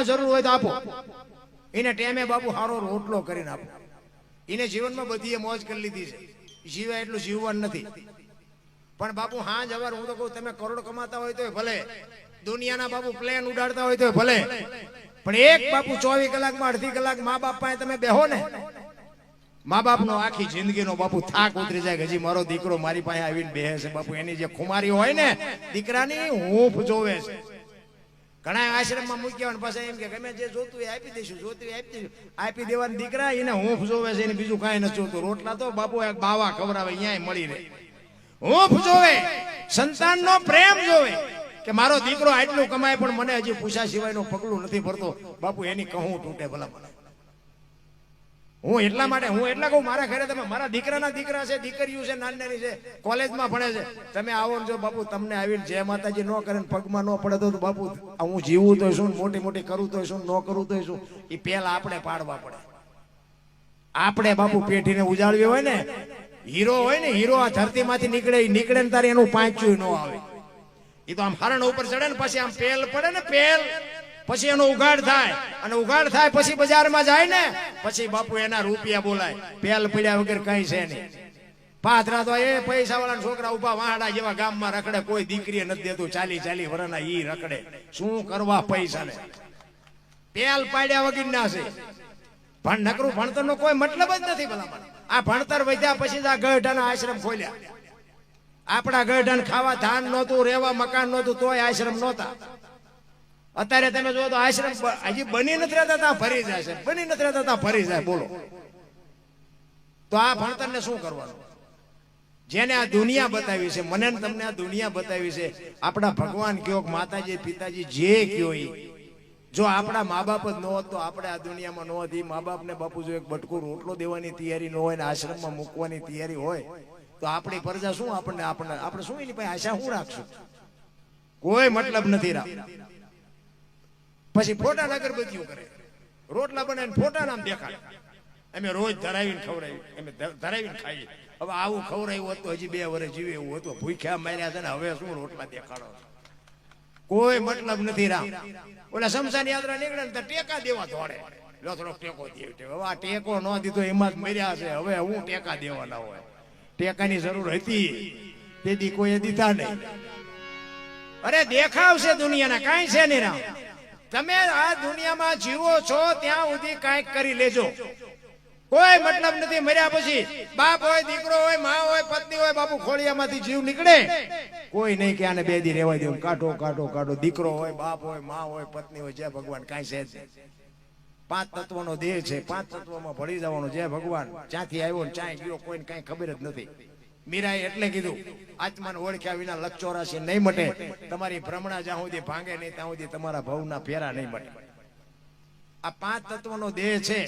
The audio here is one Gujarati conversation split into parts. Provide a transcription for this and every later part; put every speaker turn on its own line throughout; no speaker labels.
જરૂર હોય તો આપો. એને ટેમે બાપુ સારો રોટલો કરીને આપો. એને જીવનમાં બધી મોજ કરી લીધી છે, જીવે એટલું જીવવાનું નથી. પણ બાપુ હા જવાર હું તો કહું, તમે કરોડ કમાતા હોય તો ભલે, દુનિયાના બાપુ પ્લેન ઉડાડતા હોય તો ભલે, પણ એક બાપુ 24 કલાકમાં અડધી કલાક મા બાપ પાસે તમે બેહો ને, મા બાપ નો આખી જિંદગીનો બાપુ થાક ઉતરી જાય. હજી મારો દીકરો મારી પાસે આવીને બેહે છે બાપુ, એની જે ખુમારી હોય ને દીકરાની હૂંફ જોવે છે. ઘણા આશ્રમમાં મૂક્યા પાછા એમ કે ગમે જે જોતું એ આપી દઈશું, જોતું એ આપી દઈશું. આપી દેવાના દીકરા એને હૂંફ જોવે છે, એને બીજું કાંઈ નથી જોતું. રોટલા તો બાપુ એક બાવા ખવડાવે અહીંયા મળી રહે. હૂંફ જોવે, સંતાનનો પ્રેમ જોવે કે મારો દીકરો આટલું કમાય પણ મને હજી પૂછા સિવાયનું પગલું નથી ભરતો. બાપુ એની કહું તૂટે ભલા મને. હું એટલા માટે હું એટલા કહું, મારા ઘરે તમે મારા દીકરાના દીકરા છે, દીકરીઓ છે, નાની છે, કોલેજમાં ભણે છે, તમે આવો ને જો બાપુ તમને આવીને જય માતાજી ન કરે ને પગમાં ન પડે તો બાપુ હું જીવું તો શું, મોટી મોટી કરું તો શું, ન કરું તો શું, એ પેલા આપણે પાડવા પડે. આપણે બાપુ પેઢીને ઉજાળવી હોય ને, હીરો હોય ને, હીરો આ ધરતીમાંથી નીકળે ને તારે એનું પાંચ્યું ન આવે. એ તો આમ હરણ ઉપર ચડે ને પછી આમ પેલ પડે ને, પેલ પછી એનો ઉઘાડ થાય, અને ઉઘાડ થાય પછી બજારમાં જાય ને પછી બાપુ એના રૂપિયા બોલાય. પેલ પડ્યા વગર કઈ છે નહીં. પાથરા તો એ પૈસા વાળા છોકરા ઉભા વાહડા જેવા ગામમાં રખડે, કોઈ દીકરી નથી દેતું. 40 વર્ષના ઈ રખડે. શું કરવા પૈસા ને? પેલ પાડ્યા વગર ના છે. પણ નકરું ભણતર નો કોઈ મતલબ જ નથી. ભલા આ ભણતર વધ્યા પછી આ ગઢાના આશ્રમ ખોલ્યા. આપણા ગઢાને ખાવા ધાન નહોતું, રહેવા મકાન નહોતું, તોય આશ્રમ નહોતા. અત્યારે તમે જો તો આશ્રમ હજી બની નથી રહેતા ત્યાં ફરી જાય છે, બની નથી રહેતા ત્યાં ફરી જાય. બોલો તો આ ભણતરને શું કરવાનું? જેને આ દુનિયા બતાવી છે, મને તમને આ દુનિયા બતાવી છે, આપણા ભગવાન કયો, માતાજી પિતાજી જે કયો, જો આપણા મા બાપ જ ન હોત તો આપણે આ દુનિયામાં ન હોત. એ મા બાપને બાપુ જો એક બટકું રોટલો દેવાની તૈયારી ન હોય ને આશ્રમમાં મૂકવાની તૈયારી હોય તો આપણી પ્રજા શું, આપણે શું એની પાસે આશા શું રાખશું? કોઈ મતલબ નથી રાખ. પછી ફોટા અગરબત્તીઓ કરે, રોટલા બનાવીને ફોટા નામ દેખાડે. અમે રોજ ધરાવીને ખવડાવી, અમે ધરાવીને ખાઈએ. હવે આવું ખવડાવ્યું હોત તો હજી 2 વર્ષ જીવે એવું હતું. ભૂખ્યા માર્યા છે ને હવે શું રોટલા દેખાડો? કોઈ મતલબ નથી રામ. ઓલા શમશાન યાત્રા નીકળે ને તો ટેકા દેવા દોડે, લો થોડોક ટેકો દે. હવે આ ટેકો ન દીધો એમાં જ મર્યા છે. હવે હું ટેકા દેવાના હોય? ટેકાની જરૂર હતી તેથી કોઈ દીધા નહીં. અરે દેખાવ છે દુનિયાના, કાંઈ છે નહીં રામ. તમે આ દુનિયામાં જીવો છો ત્યાં સુધી કાંઈક કરી લેજો. કોઈ મતલબ નથી. મર્યા પછી બાપ હોય, દીકરો હોય, માં હોય, પત્ની હોય, બાપુ ખોળિયામાંથી જીવ નીકળે કોઈ નહીં કે આને 2 દી રહેવા દે. કાઢો કાઢો કાઢો. દીકરો હોય, બાપ હોય, માં હોય, પત્ની હોય, જય ભગવાન. કાંઈ છે 5 તત્વનો દેહ છે. 5 તત્વમાં ભળી જવાનો. જય ભગવાન. ક્યાંથી આવ્યો ને ક્યાંય ગયો કોઈને કાંઈ ખબર જ નથી. મીરાએ એટલે કીધું, આત્માને ઓળખ્યા વિના લક્ષ 84 નહીં મટે. તમારી ભ્રમણા જ્યાં સુધી ભાંગે નહીં ત્યાં સુધી તમારા ભવના ફેરા નહીં મટે. આ 5 તત્વનો દેહ છે.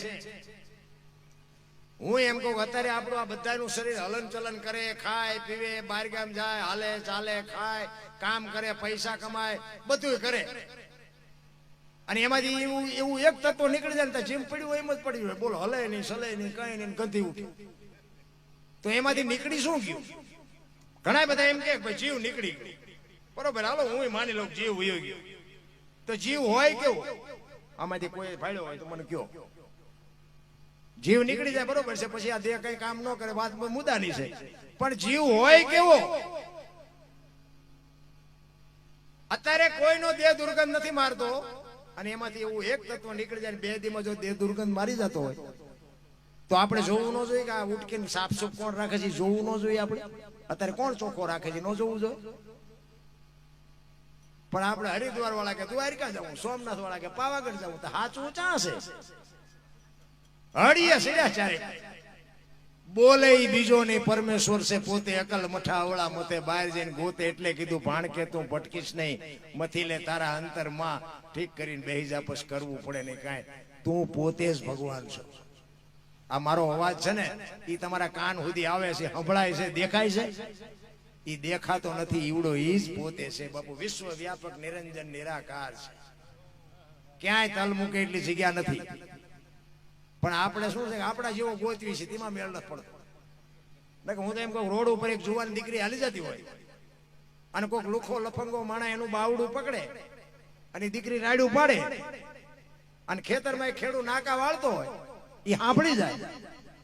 હું એમ કહું અત્યારે આપણું આ બધાનું શરીર હલન ચલન કરે, ખાય પીવે, બહાર ગામ જાય, હાલે ચાલે, ખાય, કામ કરે, પૈસા કમાય, બધું કરે. અને એમાંથી એવું એક તત્વ નીકળી જાય ને જીમ પડ્યું હોય એમ જ પડ્યું હોય. બોલો, હલે નહીં, સલે નહીં, કઈ નહીં, ગંધી ઉઠી. તો એમાંથી નીકળી શું ગયું? ઘણા બધા એમ કે જીવ નીકળી ગયો. બરોબર, હાલો હું માની લઉં જીવ વયો ગયો. તો જીવ હોય કેવો? આમાંથી કોઈ ફાયદો હોય તો મને કયો. જીવ નીકળી જાય બરોબર છે, પછી આ દેહ કઈ કામ ન કરે, વાત મુદ્દાની છે. પણ જીવ હોય કેવો? અત્યારે કોઈનો દેહ દુર્ગંધ નથી મારતો, અને એમાંથી એવું એક તત્વ નીકળી જાય 2 દીમાં જો દેહ દુર્ગંધ મારી જતો હોય તો આપણે જોવું ન જોઈએ કે આ ઉટકીને સાફ સુફ કોણ રાખે છે? જોવું ન જોઈએ આપણે? અત્યારે કોણ ચોખ્ખો રાખે છે? ન જોવું જોઈએ? પણ આપણે હરિદ્વાર વાળા કે દ્વારકા જવું, સોમનાથ વાળા કે પાવાગઢ જવું, તો સાચું ચા છે? હળીએ સીધા ચારે બોલે બીજો નહીં, પરમેશ્વર છે પોતે, અકલ મઠા અવળા મતે, બહાર જઈને ગોતે. એટલે કીધું ભાણ કે તું ભટકીશ નહીં, મથી લે તારા અંતરમાં, ઠીક કરીને બેહી જા, પછી કરવું પડે નહીં કાંઈ. તું પોતે જ ભગવાન છો. આ મારો અવાજ છે ને એ તમારા કાન સુધી આવે છે, સંભળાય છે, દેખાય છે? એ દેખાતો નથી. ઈવડો ઈ જ પોતે છે બાપુ. વિશ્વ વ્યાપક નિરંજન નિરાકાર છે. ક્યાંય તલ મૂકે એટલી જગ્યા નથી. પણ આપણે શું છે કે આપણા જેવો ગોતવી છે તેમાં મેળ નથી પડતો. હું તો એમ કહું, રોડ ઉપર એક જુવાન દીકરી હાલી જતી હોય અને કોઈક લુખો લફંગો માણા એનું બાવડું પકડે અને દીકરી રાડું પાડે અને ખેતરમાં એક ખેડૂત નાકા વાળતો હોય એ સાંભળી જાય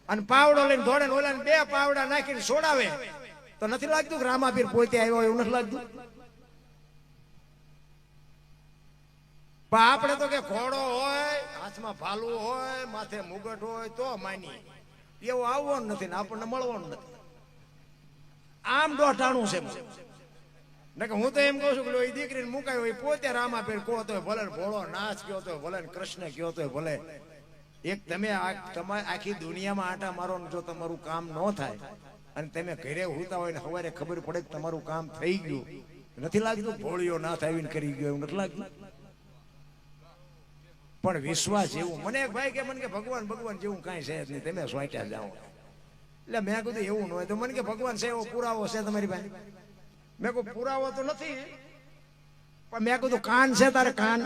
અને પાવડો લઈને દોડે ને ઓલા બે પાવડા નાખીને છોડાવે તો નથી લાગતું કે રામાપીર પોતે આવ્યો એવું નથી લાગતું? પણ આપણે તો કે ઘોડો હોય, હાથમાં ભાલું હોય, માથે મુગટ હોય તો માની, એવું આવવાનું નથી ને આપણને મળવાનું નથી. આમ દોઢાણું છે. હું તો એમ કહું છું કે એ દીકરીને મુકાયો એ પોતે રામાપીર કહો તો ભલે, ભોળો નાચ કયો તો ભલે, કૃષ્ણ કયો તો ભલે. એક તમે આખી દુનિયામાં આટા મારો જો તમારું કામ ન થાય અને તમે ઘરે હોતા હોય ને સવારે ખબર પડે કે તમારું કામ થઈ ગયું, નથી લાગતું ભોળિયો નાથ આવીને કરી ગયો એવું નથી લાગતું? પણ વિશ્વાસ એવું, મને એક ભાઈ કે મને કે ભગવાન ભગવાન જેવું કાંઈ છે જ નહીં, તમે સ્વાટ્યા જાઓ. એટલે મેં કીધું એવું ન હોય તો મને કે ભગવાન છે એવો પુરાવો છે તમારી પાસે? મેં કહું પુરાવો તો નથી, પણ મેં કીધું કાન છે તારે કાન?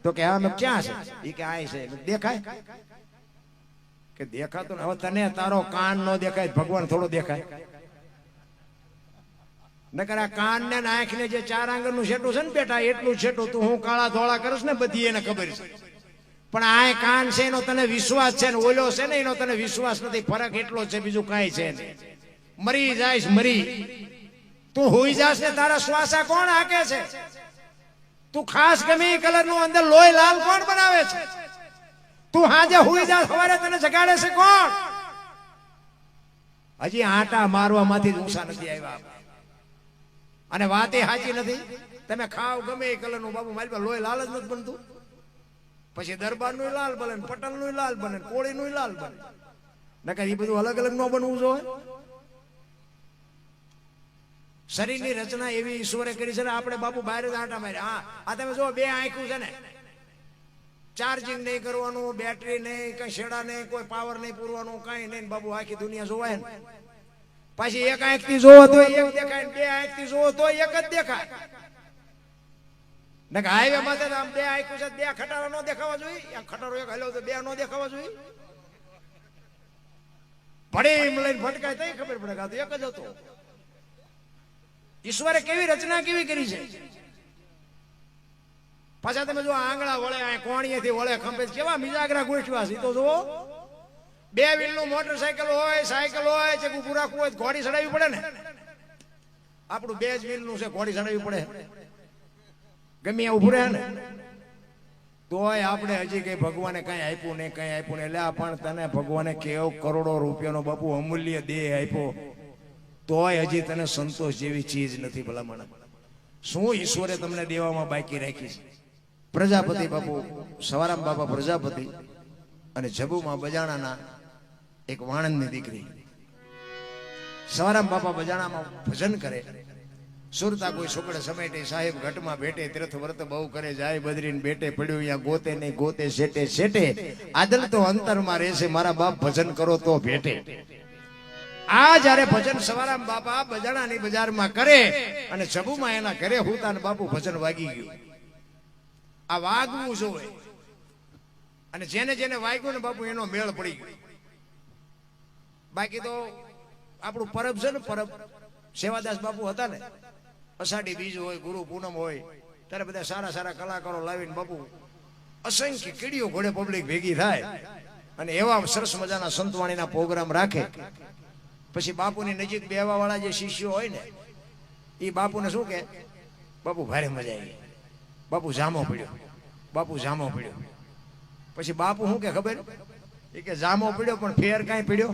તો કે હા. મેં ક્યાં છે? એ કે આ છે. દેખાય? કે દેખાતો ને. હવે તને તારો કાન નો દેખાય, ભગવાન થોડો દેખાય? નકર આ કાન ને આંખ ને જે 4 આંગળનું છેટું છે ને બેટા, એટલું છેટું તું હું કાળા ધોળા કરીશ ને બધી એને ખબર છે. પણ આ કાન છે એનો તને વિશ્વાસ છે ને ઓલો છે ને એનો તને વિશ્વાસ નથી. ફરક એટલો છે, બીજું કાંઈ છે નહીં. મરી જાયશ મરી, તું હોઈ જાશ ને તારા શ્વાસા કોણ હાકે છે? તું ખાસ ગમે કલર નું અંદર લોહી લાલ કોણ બનાવે છે? તું હાજે હોઈ જા સવારે તને જગાડે છે કોણ? હજી આટા મારવામાંથી જ ઊંચા નથી આવ્યા. અને વાત એ સાચી નથી. તમે ખાવ ગમે એ કલર નું બાબુ મારી પાસે લોહી લાલ જ નથી બનતું. પછી દરબાર નું લાલ બને, પટલ નું લાલ બને, કોળી નું લાલ બને. નકર એ બધું અલગ અલગ ન બનવું જોઈએ. શરીરની રચના એવી ઈશ્વરે કરી છે ને, આપણે બાપુ બહાર જ આટા માર્યા. આ તમે જો 2 આંખું છે ને, ચાર્જિંગ નહીં કરવાનું, બેટરી નહીં, કઈ શેડા નહીં, કોઈ પાવર નહીં પૂરવાનું, કઈ નહીં બાબુ. આખી દુનિયા જોવાય ને. પછી એક આંખ થી જોવો તો એક દેખાય, 2 આંખ થી જોવો તો એક જ દેખાય. હાઈવે માં આમ 2 આંખું છે, 2 ખટારા નો દેખાવા જોઈએ? ખટારો એક હલ્યો તો 2 નો દેખાવા જોઈએ? ભડી લઈને ભટકાય તો ખબર પડે કે એક જ હતો. ઈશ્વરે કેવી રચના કેવી કરી છે. પાછા તમે જો આંગળા વળે, કોણીએથી વળે, ખંભે કેવા મિજાગરા ગોઠવા છે તો જુઓ. 2 વ્હીલનું મોટરસાયકલ હોય, સાયકલ હોય, ચકુ પૂરાકું હોય, ઘોડી ચડાવવી પડે ને. આપણું 2 જ વ્હીલનું છે, ઘોડી ચડાવવી પડે. ગમે એવું ઉભું રહે ને તોય આપણે હજી કઈ ભગવાને કઈ આપ્યું નહીં, કઈ આપ્યું નહીં. એટલે પણ તને ભગવાને કેવો કરોડો રૂપિયાનો બાપુ અમૂલ્ય દેહ આપ્યો, તોય હજી તને સંતોષ જેવી ચીજ નથી. ભલામણ શું ઈશ્વરે તમને દેવામાં બાકી રાખી છે? પ્રજાપતિ બાપુ, સવારામ બાપા પ્રજાપતિ અને જબુમાં બજાણાના એક વાણંદની દીકરી. સવારામ બાપા બજાણામાં ભજન કરે. સુરતા કોઈ સુકડ સમેટે, સાહેબ ઘટમાં ભેટે, તીર્થ વ્રત બહુ કરે, જાય બદરીને બેટે, પડ્યું અહીંયા ગોતે નહીં, ગોતે શેટે શેટે, આદલ તો અંતરમાં રહેશે, મારા બાપ ભજન કરો તો ભેટે. આ જયારે ભજન સવારામ બાપા બજાણાની બજારમાં કરે અને જબુમાં એના ઘરે હુતા ને બાપુ ભજન વાગી ગયું. આ વાગવું જોઈએ. અને જેને જેને વાગ્યું ને બાપુ એનો મેળ પડી ગયો. બાકી તો આપણું પરબ છે ને, પરબ સેવાદાસ બાપુ હતા ને, અષાઢી બીજ હોય, ગુરુ પૂનમ હોય, ત્યારે બધા સારા સારા કલાકારો લાવીને બાપુ અસંખ્ય કીડીઓ ઘોડે પબ્લિક ભેગી થાય અને એવા સરસ મજાના સંતવાણીના પ્રોગ્રામ રાખે. પછી બાપુની નજીક બેવા વાળા જે શિષ્યો હોય ને એ બાપુને શું કે, બાપુ ભારે મજા આવી, બાપુ જામો પડ્યો, બાપુ જામો પડ્યો. પછી બાપુ શું કે ખબર? એ કે જામો પડ્યો પણ ફેર કાંઈ પડ્યો?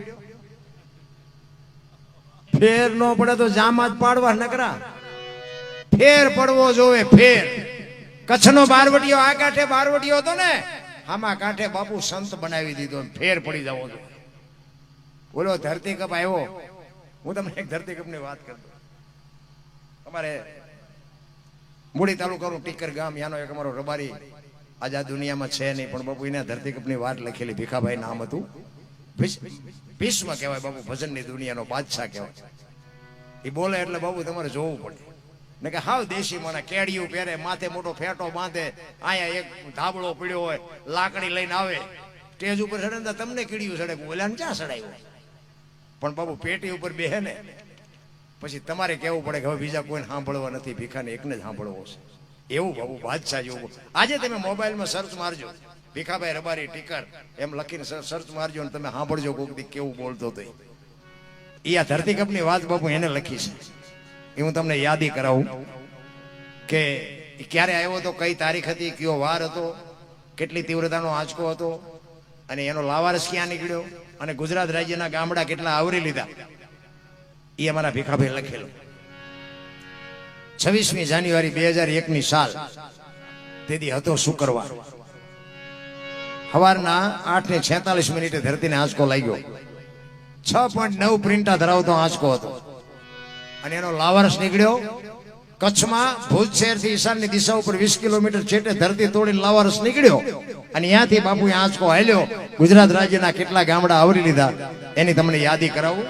ફેર નો પડે તો જામા જ પાડવા નકરા. ફેર પડવો જોવે, ફેર. કચ્છનો બારવટીયો આ કાંઠે બારવટીયો હતો ને, આમાં કાંઠે બાપુ સંત બનાવી દીધો, ફેર પડી જવો જોઈએ. બોલો ધરતીકપ આવ્યો. હું તમને એક ધરતીકપની વાત કરું. અમારે મૂડી તાલુકાનું ટીકર ગામ, યાનો એક અમારો રબારી આજ આ દુનિયામાં છે નહીં, પણ બાપુ એને ધરતીકપની વાત લખેલી. ભીખાભાઈ નામ હતું. ભીષ્મ કહેવાય બાપુ, ભજનની દુનિયાનો બાદશાહ કહેવાય. એ બોલે એટલે બાપુ તમારે જોવું પડે. ને કે હાવ દેશી માણા, કેડિયું પહેરે, માથે મોટો ફેટો બાંધે, અહીંયા એક ધાબળો પીડ્યો હોય, લાકડી લઈને આવે, સ્ટેજ ઉપર ચડે ને તમને કીડિયું ચડે, ઓલાને ક્યાં ચડાવ્યો? પણ બાપુ પેટી ઉપર બેહે ને પછી તમારે કેવું પડે કે હવે બીજા કોઈને સાંભળવા નથી, ભીખાને એકને જ સાંભળવો છે. એવું બાપુ બાદશાહ જેવું. આજે તમે મોબાઈલમાં સર્ચ મારજો, ભીખાભાઈ રબારી ટીકર એમ લખીને સર્ચ મારજો ને તમે સાંભળજો કોક દી કેવું બોલતો હતો એ આ ધરતી કપની વાત બાપુ એને લખી છે એ હું તમને યાદી કરાવું કે ક્યારે આવ્યો હતો, કઈ તારીખ હતી, કયો વાર હતો, કેટલી તીવ્રતાનો આંચકો હતો અને એનો લાવારસ ક્યાં નીકળ્યો અને ગુજરાત રાજ્યના ગામડા કેટલા આવરી લીધા એ અમારા ભીખાભાઈ લખેલું. 26મી જાન્યુઆરી 2001ની સાલ તેથી હતો શુક્રવાર. સવારના 8:46 ધરતીને આંચકો લાગ્યો. 6.9 પ્રિન્ટા ધરાવતો આંચકો હતો અને એનો લાવારસ નીકળ્યો કચ્છમાં ભુજ શહેરથી ઈશાનની દિશા ઉપર 20 કિલોમીટર છેટે ધરતી તોડીને લાવારસ નીકળ્યો અને ત્યાંથી બાપુ આંચકો હાલ્યો. ગુજરાત રાજ્યના કેટલા ગામડા આવરી લીધા એની તમને યાદી કરાવું.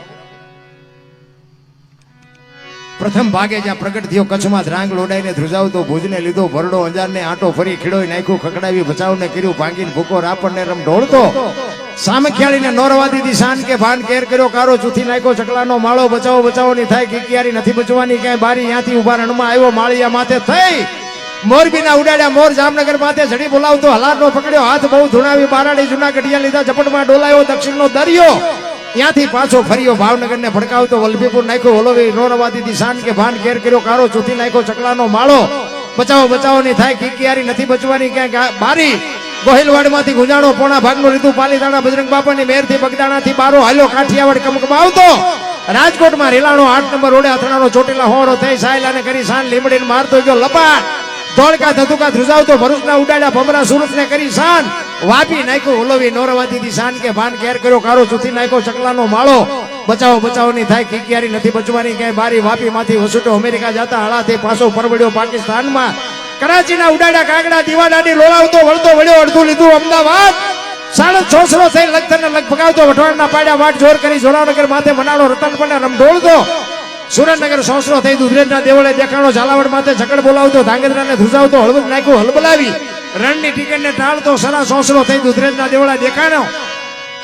પ્રથમ ભાગે જ્યાં પ્રગટ થયો કચ્છમાં ધ્રાંગ લોડાઈને ધ્રુજાવતો ભુજને લીધો ભરડો અંજારને આંટો ફરી ખીડોઈ નાખ્યું ખકડાવી બચાવને કર્યું ભાંગીને ભૂકો રાપણને રમ ઢોળતો સામખિયાળીને નોરવાદી દિશાન કે ભાન કેર કર્યો કારો ચૂથી નાખ્યો ચકલાનો માળો બચાવો બચાવોની થાય કિકિયારી નથી બચવાની ક્યાંય બારી ત્યાંથી ઉભા રણમાં આવ્યો માળિયા માથે થઈ મોરબીના ઉડાડ્યા મોર જામનગર માથે ઝડી બોલાવતો હલારનો પકડ્યો હાથ બહુ ધુણાવી બારાડી જૂના ગઢિયા લીધા ઝપટમાં ડોલાયો દક્ષિણનો દરિયો ત્યાંથી પાછો ફર્યો ભાવનગરને ભડકાવતો વલભીપુર નાખ્યો ઓલોવી નોરવાદી દિશાન કે ભાન કેર કર્યો કારો ચૂથી નાખ્યો ચકલાનો માળો બચાવો બચાવોની થાય કિકિયારી નથી બચવાની ક્યાંય બારી ગોહિલવાડમાંથી ગુંજાણો પોણા ભાગનું લીધું પાલીતાણા બજરંગ બાપાની મેરથી બગદાણાથી બારો હાલ્યો કાઠિયાવાડ કમકમાવતો રાજકોટમાં રેલાણો 8 નંબર રોડે અથડાનો ચોટીલા હોડો થઈ સાયલાને કરી સાન લીમડીને મારતો ગયો લપાટ ધોળકા ધતુકા ધ્રુજાવતો ભરૂચના ઉડાડ્યા ભમરા સુરતને કરી સાન વાપી નાખ્યો ઓલોવી નોરવાદી સાન કે ભાન કેર કર્યો કારો ચૂથી નાખ્યો ચકલાનો માળો બચાવો બચાવોની થાય કિકિયારી નથી બચવાની ક્યાંય બારી વાપીમાંથી વસૂટો અમેરિકા જતા હળાથી પાછો પરવડ્યો પાકિસ્તાનમાં કરાચીના ઉડાડ્યા કાગડા દીવાડાની લોળાવતો વળતો વળ્યો અડધું લીધું અમદાવાદ 6.5 થઈ લગતરને લગ ભગાવતો વઢવાણના પાડ્યા વાટ જોર કરી જોરાનગર માથે મનાડો રતન પણ રમઢોળતો સુરેન્દ્રનગર સોસરો થઈ દુધરેજના દેવળે દેખાણો ઝાલાવાડ માથે ઝકડ બોલાવતો ધાંગધ્રાને ધ્રુજાવતો હળવદ નાખ્યું હલબલાવી રણની ટિકિટને ટાળતો સરા સોસરો થઈ દુધરેજના દેવળે દેખાણો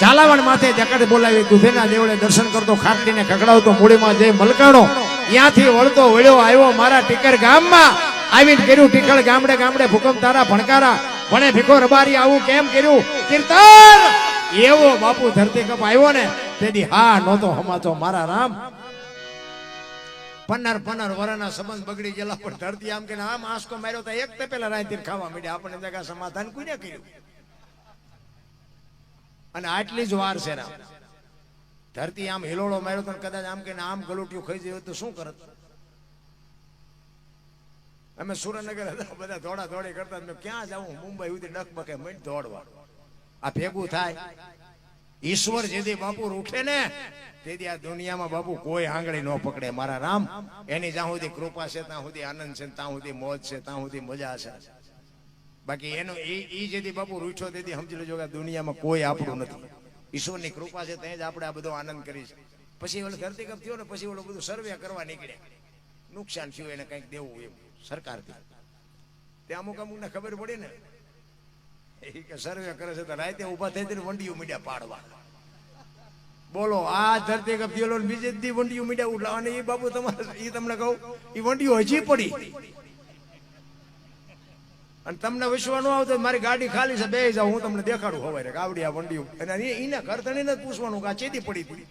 ઝાલાવાડ માથે ઝકડ બોલાવી દુધેના દેવળે દર્શન કરતો ખાટલીને ખકડાવતો મૂડીમાં જઈ મલકાણો ત્યાંથી વળતો વળ્યો આવ્યો મારા ટીકર ગામમાં આવીને કર્યું ટીકળ ગામડે ગામડે ભૂકંપ તારા ભણકારા ભણે ભીખો રબારી આવું કેમ કર્યું કીર્તન એવો બાપુ ધરતી કપ આવ્યો ને તેથી હા નહોતો હમાતો મારા રામ. 15 વરાના સંબંધ બગડી ગયેલા પણ ધરતી આમ કે આમ આંસકો માર્યો તો એક તે પેલા રાયતીર ખાવા માંડ્યા આપણને જગા સમાધાન કોને કર્યું અને આટલી જ વાર છે રામ. ધરતી આમ હિલોળો માર્યો તો કદાચ આમ કે આમ ગલોટિયું ખાઈ જાય તો શું કરત. અમે સુરેન્દ્રનગર હતા બધા દોડા દોડી કરતા ક્યાં જાઉં મુંબઈ સુધી ડકબકે મળી દોડવા આ ભેગું થાય. ઈશ્વર જેથી બાપુ રૂઠે ને તેથી આ દુનિયામાં બાપુ કોઈ આંગળી ન પકડે મારા રામ. એની જ્યાં સુધી કૃપા છે ત્યાં સુધી આનંદ છે ત્યાં સુધી મોજ છે ત્યાં સુધી મજા છે. બાકી એનો ઈ જેથી બાપુ રૂઠ્યો તેથી સમજી લેજો કે દુનિયામાં કોઈ આપણું નથી. ઈશ્વરની કૃપા છે ત્યાં જ આપણે આ બધો આનંદ કરીશ. પછી ઓલો ધરતીકંપ થયો ને પછી ઓલું બધું સર્વે કરવા નીકળ્યા નુકસાન થયું એને કંઈક દેવું એમ સરકારથી તે અમુક ને ખબર પડી ને એ કે સર્વે કરે છે તો રાતે ઉભા થઈ જઈને વંડીઓ મીડિયા પાડવા. બોલો આ ધરતી કપ થયેલો બીજે દી વંડીઓ મીડિયા ઉઠલા અને એ બાબુ તમારે એ તમને કહું એ વંડીઓ હજી પડી અને તમને વિશ્વાસ ન આવતો મારી ગાડી ખાલી છે બે જાવ હું તમને દેખાડું હવારે ગાવડી આ વંડીઓ અને એને ઘર તણીને જ પૂછવાનું કે આ ચેતી પડી હતી.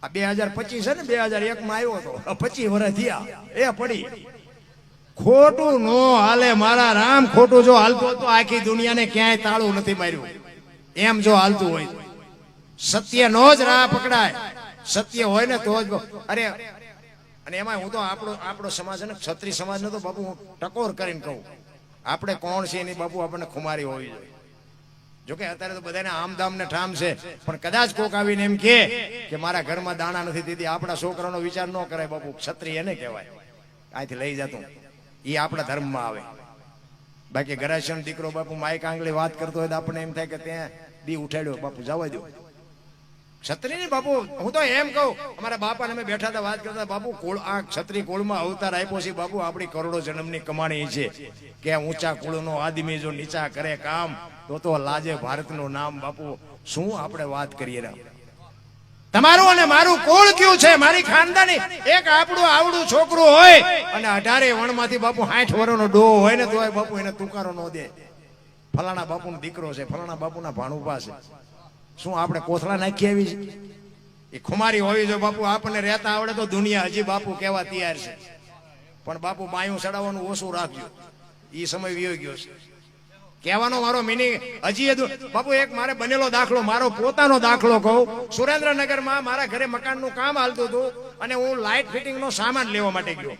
આ 2025 છે ને 2001 માં આવ્યો હતો 25 વર્ષ થયા એ પડી. ખોટું નો હાલે મારા રામ. ખોટું જો હાલતું તો આખી દુનિયાને ક્યાંય તાળું નથી માર્યું. એમ જો હાલતું હોય સત્ય નો જ રાહ પકડાય. સત્ય હોય ને તો જ અરે અને એમાં હું તો આપણો સમાજ છે ને ક્ષત્રિય સમાજ નો તો બાપુ હું ટકોર કરીને કહું આપણે કોણ છે એની બાપુ આપણને ખુમારી હોવી જોઈએ. જોકે અત્યારે તો બધાને આમદામ ને ઠામ છે પણ કદાચ કોક આવીને એમ કે મારા ઘરમાં દાણા નથી તેથી આપણા છોકરાનો વિચાર ન કરાય બાપુ. ક્ષત્રિય એને કહેવાય અહીંથી લઈ જતું એ આપણા ધર્મમાં આવે. બાકી ગરાસિયાનો દીકરો બાપુ માઈક આંગળી વાત કરતો હોય તો આપણને એમ થાય કે ત્યાં દી ઉઠાડ્યો બાપુ જવા દો. ક્ષત્રિય ને બાપુ હું તો એમ કહું અમારા બાપાને અમે બેઠા હતા વાત કરતા બાપુ કુળ આ ક્ષત્રિય કુળમાં અવતાર આપ્યો છે બાપુ આપણી કરોડો જન્મની કમાણી છે કે ઊંચા કુળનો આદમી જો નીચા કરે કામ તો લાજે ભારતનું નામ બાપુ. શું આપણે વાત કરીએ રામ. તમારું અને મારું કુળ કયું છે મારી ખાનદાની એક આપણું આવડું છોકરું હોય અને 18 વણમાંથી બાપુ 60 વર્ષનો ડો હોય ને તોય બાપુ એને તુકારો ન દે. ફલાણા બાપુનો દીકરો છે, ફલાણા બાપુના ભાણુભા છે. શું આપણે કોથળા નાખી આવી છે? એ ખુમારી હોવી જો બાપુ આપણને રહેતા આવડે તો દુનિયા હજી બાપુ કહેવા તૈયાર છે. પણ બાપુ બાયું ચડાવવાનું ઓછું રાખજો, એ સમય વિયો ગયો છે. કહેવાનો મારો મિનિંગ હજી બાપુ એક મારે બનેલો દાખલો, મારો પોતાનો દાખલો કહું. સુરેન્દ્રનગરમાં મારા ઘરે મકાનનું કામ હાલતું હતું અને હું લાઇટ ફિટિંગનો સામાન લેવા માટે ગયો.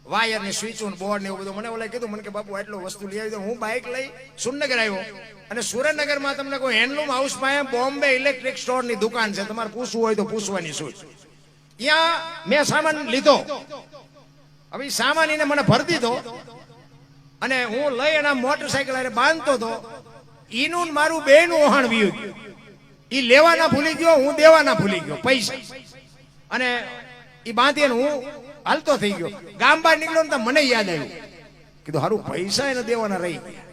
વાયર ને સ્વિચ બોર્ડ ને એવું બધું મને ઓલા કીધું, મને કે બાપુ આટલો વસ્તુ લઈ આવી દો. હું બાઇક લઈ સુરનગર આવ્યો અને સુરેન્દ્રનગરમાં તમને કોઈ હેન્ડલૂમ હાઉસ પાસે બોમ્બે ઇલેક્ટ્રિક સ્ટોર ની દુકાન છે, તમારે પૂછવું હોય તો પૂછવાની શું. ત્યાં મેં સામાન લીધો. હવે સામાન એને મને ભરી દીધો અને હું લઈ અને મોટરસાયકલ અરે બાંધતો હતો. ઈનું મારું બેનું ઓહાણ વીયું ગયું. ઈ લેવાના ભૂલી ગયો, હું દેવાના ભૂલી ગયો પૈસા. અને ઈ બાંધીને હું હાલતો થઈ ગયો. ગામ બહાર નીકળ્યો ને તો મને યાદ આવ્યું, કીધું હારું પૈસા એને દેવાના રહી ગયા.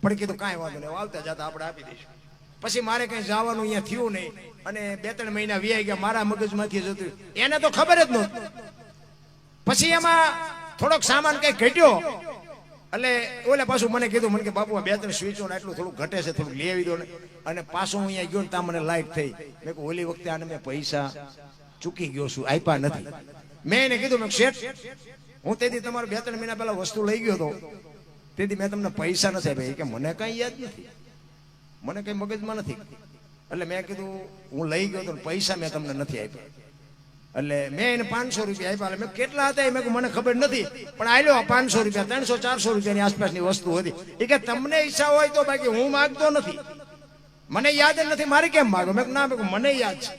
પણ કીધું કાંઈ વાંધો નહીં, આવતા જતા આપણે આપી દઈશું. પછી મારે કઈ જવાનું અહીંયા થયું નહીં અને 2-3 મહિના વ્યાઈ ગયા. મારા મગજમાંથી જતું, એને તો ખબર જ નહોતી. પછી એમાં થોડોક સામાન કઈ ઘટ્યો એટલે ઓલે પાછું મને કીધું, મને કે બાપુ 2-3 સ્વિચો આટલું થોડું ઘટે છે, થોડુંક લઈ આવી દો ને. અને પાછું હું અહીંયા ગયો ને ત્યાં મને લાઈટ થઈ. મેં કહ્યું ઓલી વખતે આને મેં પૈસા ચૂકી ગયો છું, આપ્યા નથી. મેં એને કીધું, મેં શેઠ હું તેથી તમારે 2-3 મહિના પહેલા વસ્તુ લઈ ગયો હતો, તેથી મેં તમને પૈસા નથી આપ્યા. કે મને કઈ યાદ નથી, મને કઈ મગજમાં નથી. એટલે મેં કીધું હું લઈ ગયો તો પૈસા મેં તમને નથી આપ્યા. એટલે મેં એને 500 રૂપિયા આપ્યા. એટલે મેં કેટલા હતા મેં મને ખબર નથી, પણ આલ્યો 500 રૂપિયા, 300-400 રૂપિયાની આસપાસની વસ્તુ હતી. એ કે તમને ઈચ્છા હોય તો, બાકી હું માગતો નથી, મને યાદ જ નથી, મારે કેમ માગો? મેં ના, મને યાદ છે.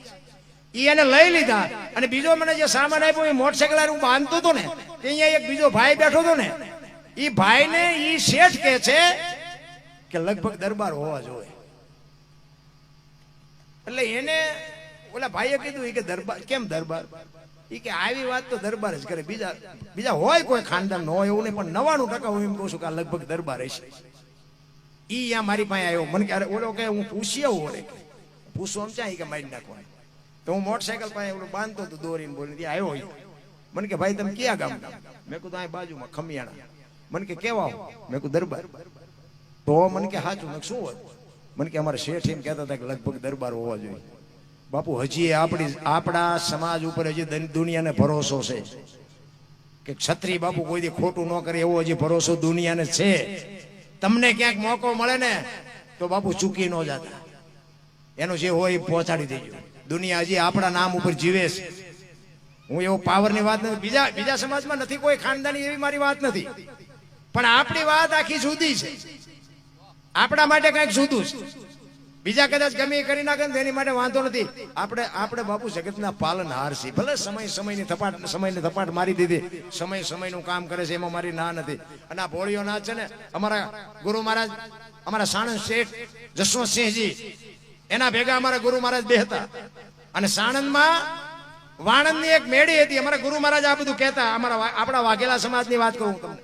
ઈ એને લઈ લીધા. અને બીજો મને જે સામાન આપ્યો એ મોટરસાયકલ હું બાંધતો હતો ને, અહીંયા એક બીજો ભાઈ બેઠો હતો ને, ઈ ભાઈને ઈ શેઠ કે છે કે લગભગ દરબાર હોવા જોઈએ. એટલે એને ઓલા ભાઈએ કીધું, ઈ કે દરબાર કેમ દરબાર? ઈ કે આવી વાત તો દરબાર જ કરે, બીજા હોય કોઈ ખાનદાન ન હોય એવું નહીં, પણ 99% હું એમ કહું છું કે આ લગભગ દરબાર હશે. ઈ અહીંયા મારી પાસે આવ્યો. મને કે ઓલો કે હું પૂછી આવું, ઓરે પૂછવું આમ ચાહી કે મારી નાખવાનું. તો હું મોટરસાયકલ પાસે ઓલું બાંધતો હતો દોરીને બોલીને, ત્યાં આવ્યો. મને કે ભાઈ તમે ક્યાં ગામ? મેં કીધું આ બાજુમાં ખમિયાણા. મને કે કેવા? મેં કીધું દરબાર. તો મને કે સાચું? મેં શું હતું? મને કે અમારા શેઠ એમ કહેતા હતા કે લગભગ દરબાર હોવા જોઈએ. બાપુ હજી આપણા સમાજ ઉપર હજી દુનિયાને ભરોસો છે કે ક્ષત્રિય બાપુ કોઈ ખોટું ન કરે, એવો હજી ભરોસો દુનિયાને છે. તમને ક્યાંક મોકો મળે ને તો બાપુ ચૂકી ન જતા, એનો જે હોય એ પહોંચાડી દેજો. દુનિયા હજી આપણા નામ ઉપર જીવે છે. હું એવો પાવરની વાત નથી, બીજા સમાજમાં નથી કોઈ ખાનદાની, એવી મારી વાત નથી. પણ આપણી વાત આખી જુદી છે, આપણા માટે કઈક જુદું છે. બીજા કદાચ ગમે કરી નાખે ને એની માટે વાંધો નથી. આપણે બાપુ જગતના પાલનહાર છીએ. ભલે સમયની થપાટ મારી દીધી, સમયનું કામ કરે છે, એમાં મારી ના નથી. અને આ ભોળિયો નાચ છે ને, અમારા ગુરુ મહારાજ, અમારા સાણંદ શેઠ જસવંતસિંહજી, એના ભેગા અમારા ગુરુ મહારાજ બે હતા. અને સાણંદમાં વાણંદની એક મેળી હતી. અમારા ગુરુ મહારાજ આ બધું કહેતા. આપણા વાઘેલા સમાજની વાત કરું તમને.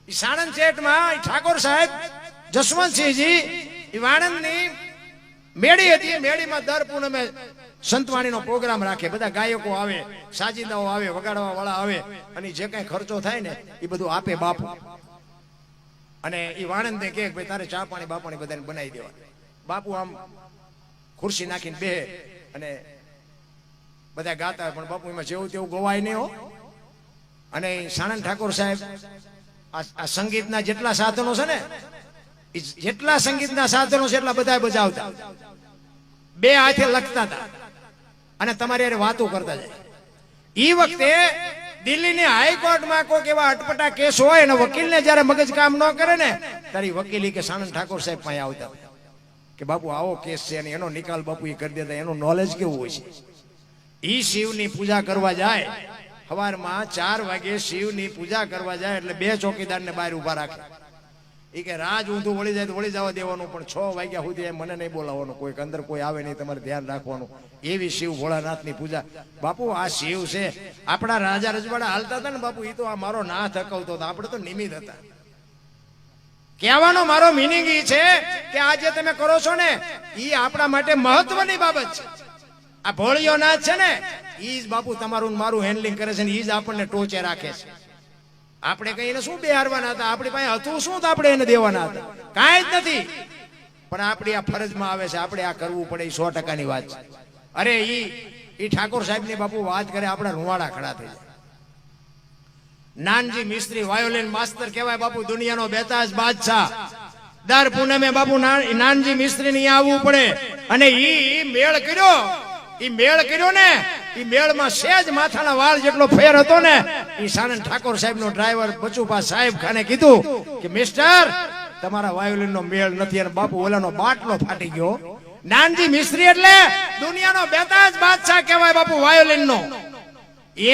સાણંદ શેઠમાં ઠાકોર સાહેબ જસવંતસિંહજી વાણંદની મેળી હતી. મેળીમાં દર પૂનમે સંતવાણીનો પ્રોગ્રામ રાખે. બધા ગાયકો આવે, સાજીદાઓ આવે, વગાડવા વાળા આવે, અને જે કઈ ખર્ચો થાય ને એ બધું આપે બાપુ. અને એ વાણંદ ને કે ભાઈ તારે ચા પાણી બાપાણી બધાને બનાવી દેવા. બાપુ આમ ખુરશી નાખીને બે અને બધા ગાતા. પણ બાપુ એમાં જેવું તેવું ગવાય નહીં હો. અને સાણંદ ઠાકોર સાહેબ આ સંગીતના જેટલા સાધનો છે ને, જેટલા સંગીતના સાધનો છે એટલા બધા બજાવતા. બે હાથે લખતા હતા અને તમારી યાર વાતો કરતા જાય. ઈ વખતે દિલ્હીની હાઈકોર્ટમાં કોઈક એવા અટપટા કેસ હોય ને વકીલને જયારે મગજ કામ ન કરે ને તારી વકીલી કે સાણંદ ઠાકોર સાહેબ પાસે આવતા કે બાપુ આવો કેસ છે અને એનો નિકાલ બાપુ એ કરી દેતા. એનું નોલેજ કેવું હોય છે. ઈ શિવની પૂજા કરવા જાય, સવારમાં 4 વાગે શિવની પૂજા કરવા જાય એટલે 2 ચોકીદારને બહાર ઉભા રાખે. એ કે રાજ ઊંધું વળી જાય તો વળી જવા દેવાનું, પણ 6 વાગ્યા સુધી મને નહીં બોલાવવાનું, કોઈ અંદર કોઈ આવે નહીં, તમારે ધ્યાન રાખવાનું. એવી શિવ ભોળાનાથની પૂજા. બાપુ આ શિવ છે. આપણા રાજા રજવાડા હાલતા હતા ને બાપુ, એ તો આ મારો નાથ હકવતો હતો, આપણે તો નિમિત્ત હતા. કહેવાનો મારો મિનિંગ એ છે કે આ જે તમે કરો છો ને એ આપણા માટે મહત્વની બાબત છે. આ ભોળિયો નાથ છે ને એ જ બાપુ તમારું મારું હેન્ડલિંગ કરે છે ને એ જ આપણને ટોચે રાખે છે. આપણે કઈ એને શું બેહારવાના હતા? આપણી પાસે હતું શું તો આપણે એને દેવાના હતા? કાંઈ જ નથી. પણ આપણી આ ફરજમાં આવે છે, આપણે આ કરવું પડે. એ 100%ની વાત છે. અરે ઈ ઠાકોર સાહેબની બાપુ વાત કરે, આપણા રૂવાડા ખડા થઈ જાય. નાનજી મિસ્ત્રી વાયોલિન માસ્ટર કહેવાય બાપુ, દુનિયાનો બેતાજ બાદશાહ. દર પૂનમે બાપુ નાનજી મિસ્ત્રી ને આવવું પડે. અને ઈ મેળ કર્યો ને, ઈ મેળમાં સેજ માથાના વાળ જેટલો ફેર હતો ને, ઈ સાનંદ ઠાકોર સાહેબ નો ડ્રાઈવર બચુપા સાહેબ ખાને કીધું કે મિસ્ટર, તમારા વાયોલિન નો મેળ નથી. અને બાપુ ઓલાનો બાટલો ફાટી ગયો. નાનજી મિસ્ત્રી એટલે દુનિયાનો બેતાજ બાદશાહ કહેવાય બાપુ વાયોલિન નો.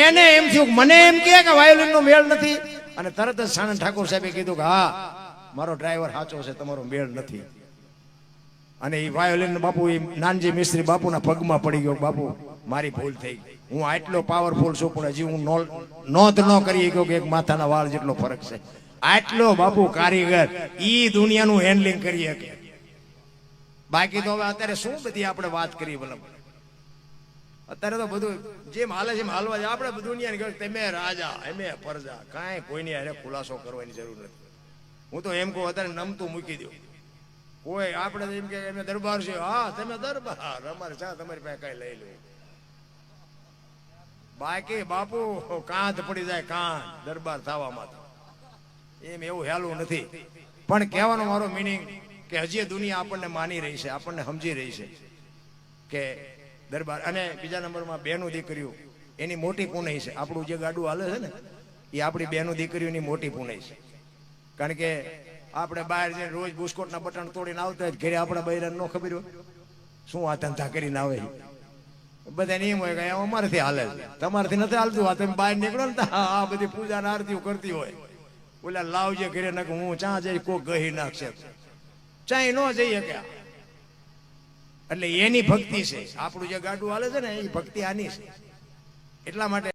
એને એમ થયું મને એમ કે વાયોલિન નો મેળ નથી. અને તરત જ સાનંદ ઠાકોર સાહેબે કીધું કે હા, મારો ડ્રાઈવર સાચો છે, તમારો મેળ નથી. અને એ વાયોલિન બાપુ એ નાનજી મિસ્ત્રી બાપુના પગમાં પડી ગયો. બાપુ મારી ભૂલ થઈ, હું આટલો પાવરફુલ છું પણ હજી હું નોંધ ન કરી ગયો કે એક માથાના વાળ જેટલો ફરક છે. આટલો બાપુ કારીગર ઈ દુનિયાનું હેન્ડલિંગ કરી શકે. બાકી તો હવે અત્યારે શું બધી આપણે વાત કરી ભલા. અત્યારે તો બધું જેમ હાલે છે એમ હાલવા જાય. આપણે દુનિયાની કહે તમે રાજા એમે પ્રજા, કાંઈ કોઈની હારે ખુલાસો કરવાની જરૂર નથી. હું તો એમ કહું અત્યારે નમતું મૂકી દો. કોઈ આપણે એમ કે એમ દરબાર છે, હા તમે દરબાર, અમારે ચા તમારી પાસે કઈ લઈ લો. બાકી બાપુ કાંધ પડી જાય, કાંધ દરબાર થવામાં એમ એવું હેલું નથી. પણ કહેવાનો મારો મિનિંગ કે હજી દુનિયા આપણને માની રહી છે, આપણને સમજી રહી છે કે દરબાર. અને બીજા નંબરમાં બેનું દીકરીઓ એની મોટી પુનઈ છે. આપણું જે ગાડું હાલે છે ને એ આપણી બેનું દીકરીઓની મોટી પુનઈ છે. કારણ કે આપણે બહાર જઈને રોજ બુસ્કોટના બટન તોડીને આવતા હોય, ઘરે આપણા બૈરાને ન ખબર હોય શું આ ધંધા કરીને આવે. બધા નિયમ હોય કે અમારાથી હાલે, તમારાથી નથી હાલતું. આ તમે બહાર નીકળો ને આ બધી પૂજા આરતીઓ કરતી હોય. ઓલા લાવજે ઘરે નાખ, હું ચા જઈ કોક ગહી નાખશે, ચાય ન જઈએ કે. એટલે એની ભક્તિ છે. આપણું જે ગાડું હાલે છે ને એ ભક્તિ આની છે. એટલા માટે